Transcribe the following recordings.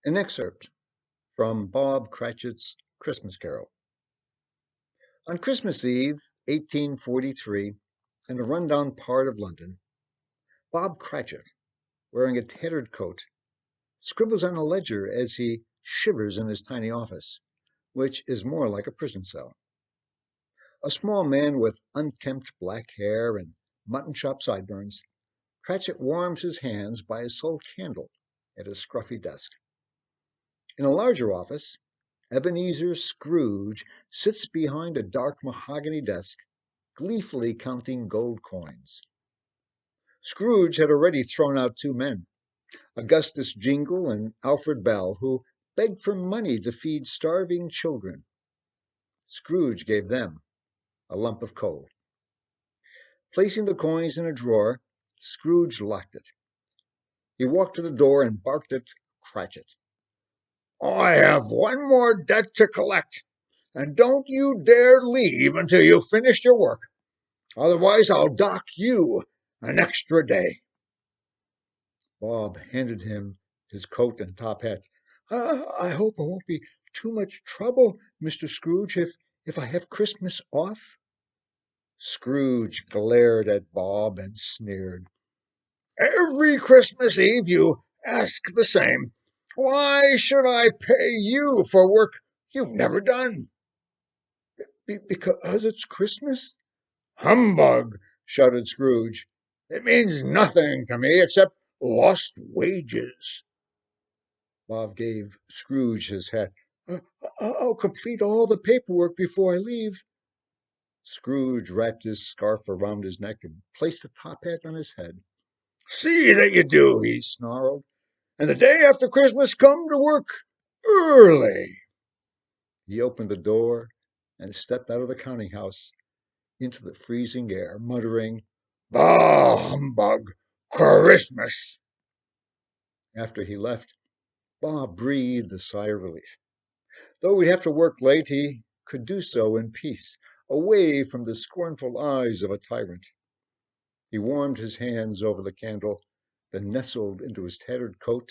An excerpt from Bob Cratchit's Christmas Carol. On Christmas Eve, 1843, in a rundown part of London, Bob Cratchit, wearing a tattered coat, scribbles on a ledger as he shivers in his tiny office, which is more like a prison cell. A small man with unkempt black hair and mutton chop sideburns, Cratchit warms his hands by a sole candle at his scruffy desk. In a larger office, Ebenezer Scrooge sits behind a dark mahogany desk, gleefully counting gold coins. Scrooge had already thrown out two men, Augustus Jingle and Alfred Bell, who begged for money to feed starving children. Scrooge gave them a lump of coal. Placing the coins in a drawer, Scrooge locked it. He walked to the door and barked at Cratchit. "I have one more debt to collect, and don't you dare leave until you've finished your work. Otherwise, I'll dock you an extra day." Bob handed him his coat and top hat. "I hope it won't be too much trouble, Mr. Scrooge, if I have Christmas off." Scrooge glared at Bob and sneered. "Every Christmas Eve you ask the same. Why should I pay you for work you've never done?" "Because it's Christmas." "Humbug!" shouted Scrooge. "It means nothing to me except lost wages." Bob gave Scrooge his hat. "I'll complete all the paperwork before I leave." Scrooge wrapped his scarf around his neck and placed the top hat on his head. "See that you do," he snarled. "And the day after Christmas, come to work early." He opened the door and stepped out of the counting house into the freezing air, muttering, "Bah, humbug! Christmas!" After he left, Bob breathed a sigh of relief. Though he'd have to work late, he could do so in peace, away from the scornful eyes of a tyrant. He warmed his hands over the candle, then nestled into his tattered coat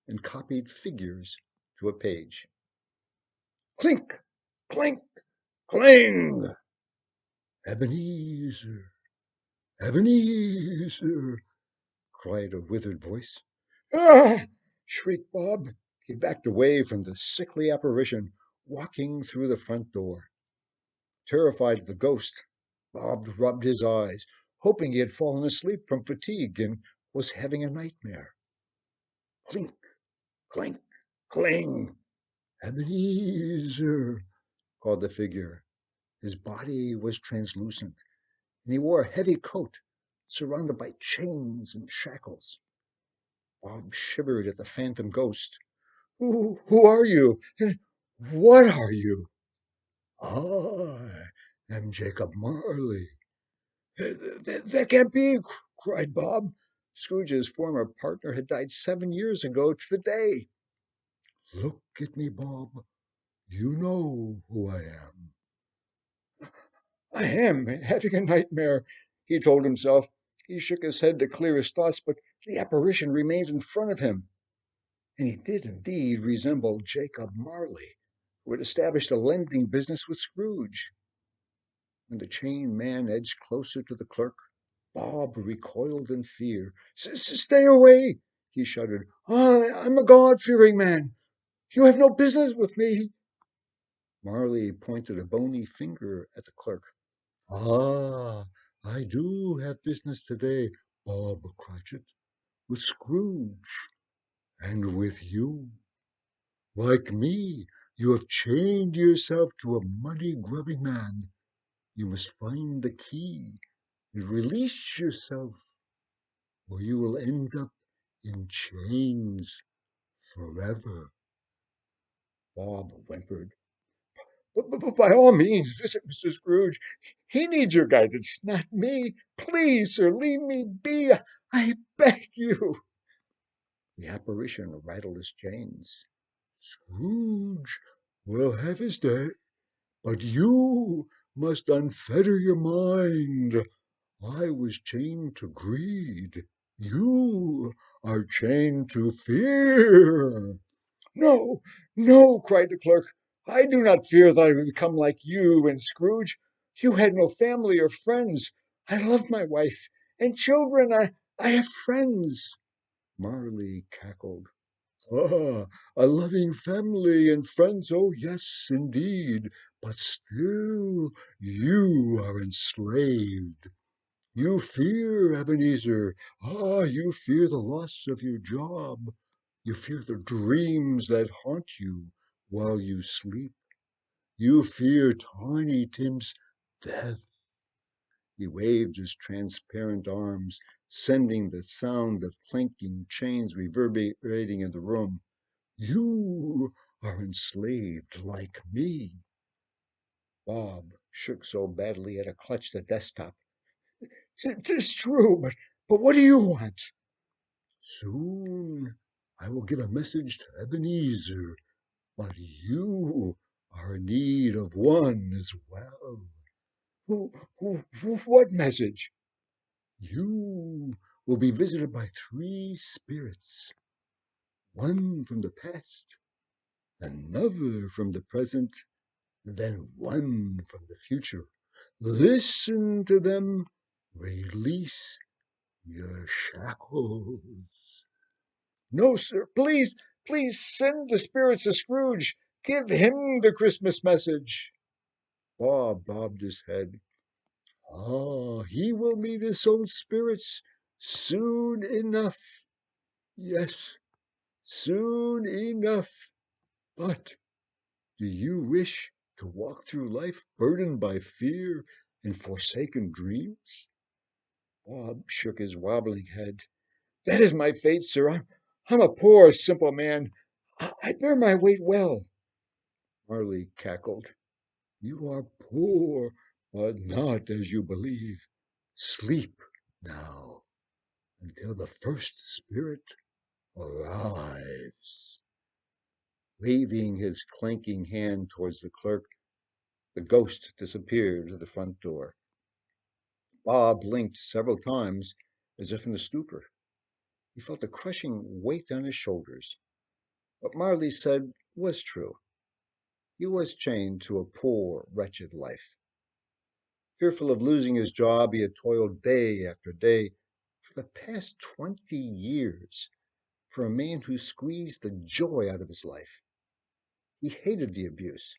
and copied figures to a page. Clink, clink, cling! "Ebenezer, Ebenezer!" cried a withered voice. "Ah!" shrieked Bob. He backed away from the sickly apparition, walking through the front door. Terrified of the ghost, Bob rubbed his eyes, hoping he had fallen asleep from fatigue and was having a nightmare. Clink, clink, cling! "Ebenezer!" called the figure. His body was translucent, and he wore a heavy coat surrounded by chains and shackles. Bob shivered at the phantom ghost. Who are you? And what are you?" "I am Jacob Marley." That can't be," cried Bob. Scrooge's former partner had died 7 years ago to the day. "Look at me, Bob. You know who I am." "I am having a nightmare," he told himself. He shook his head to clear his thoughts, but the apparition remained in front of him. And he did indeed resemble Jacob Marley, who had established a lending business with Scrooge. When the chained man edged closer to the clerk, Bob recoiled in fear. "Stay away!" he shuddered. "I'm a God-fearing man. You have no business with me." Marley pointed a bony finger at the clerk. "Ah, I do have business today, Bob Cratchit, with Scrooge, and with you. Like me, you have chained yourself to a money-grubbing man. You must find the key and release yourself, or you will end up in chains forever." Bob whimpered. But by all means, visit Mr. Scrooge. He needs your guidance, not me. Please, sir, leave me be. I beg you." The apparition rattled his chains. "Scrooge will have his day, but you must unfetter your mind. I was chained to greed. You are chained to fear. No, no, cried the clerk. I do not fear that I will become like you and Scrooge. You had no family or friends. I love my wife and children. I have friends. Marley cackled. Ah, a loving family and friends, oh yes, indeed. But still, you are enslaved. You fear, Ebenezer. Ah, you fear the loss of your job. You fear the dreams that haunt you while you sleep. You fear Tiny Tim's death. He waved his transparent arms, sending the sound of clanking chains reverberating in the room. You are enslaved like me. Bob shook so badly he had to clutch the desktop. It's true, but what do you want? Soon I will give a message to Ebenezer, but you are in need of one as well. Who, what message? You will be visited by three spirits, one from the past, another from the present, then one from the future. Listen to them, release your shackles. No, sir, please send the spirits to Scrooge. Give him the Christmas message. Bob bobbed his head. Ah, he will meet his own spirits soon enough. Yes, soon enough. But do you wish to walk through life burdened by fear and forsaken dreams? Bob shook his wobbling head. That is my fate, sir. I'm a poor, simple man. I bear my weight well. Marley cackled. You are poor, but not as you believe. Sleep now until the first spirit arrives. Waving his clanking hand towards the clerk, the ghost disappeared to the front door. Bob blinked several times as if in a stupor. He felt a crushing weight on his shoulders. What Marley said was true. He was chained to a poor, wretched life. Fearful of losing his job, he had toiled day after day for the past 20 years for a man who squeezed the joy out of his life. He hated the abuse,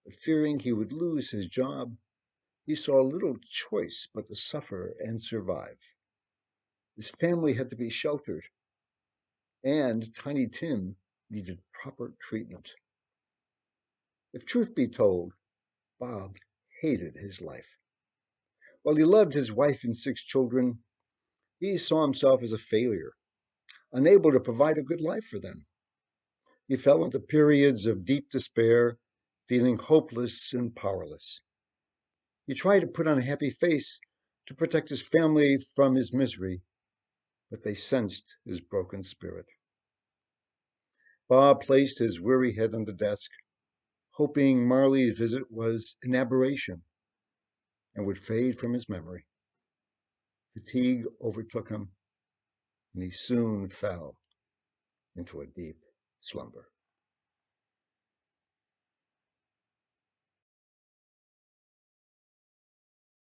but fearing he would lose his job, he saw little choice but to suffer and survive. His family had to be sheltered, and Tiny Tim needed proper treatment. If truth be told, Bob hated his life. While he loved his wife and 6 children, he saw himself as a failure, unable to provide a good life for them. He fell into periods of deep despair, feeling hopeless and powerless. He tried to put on a happy face to protect his family from his misery, but they sensed his broken spirit. Bob placed his weary head on the desk, hoping Marley's visit was an aberration and would fade from his memory. Fatigue overtook him, and he soon fell into a deep slumber.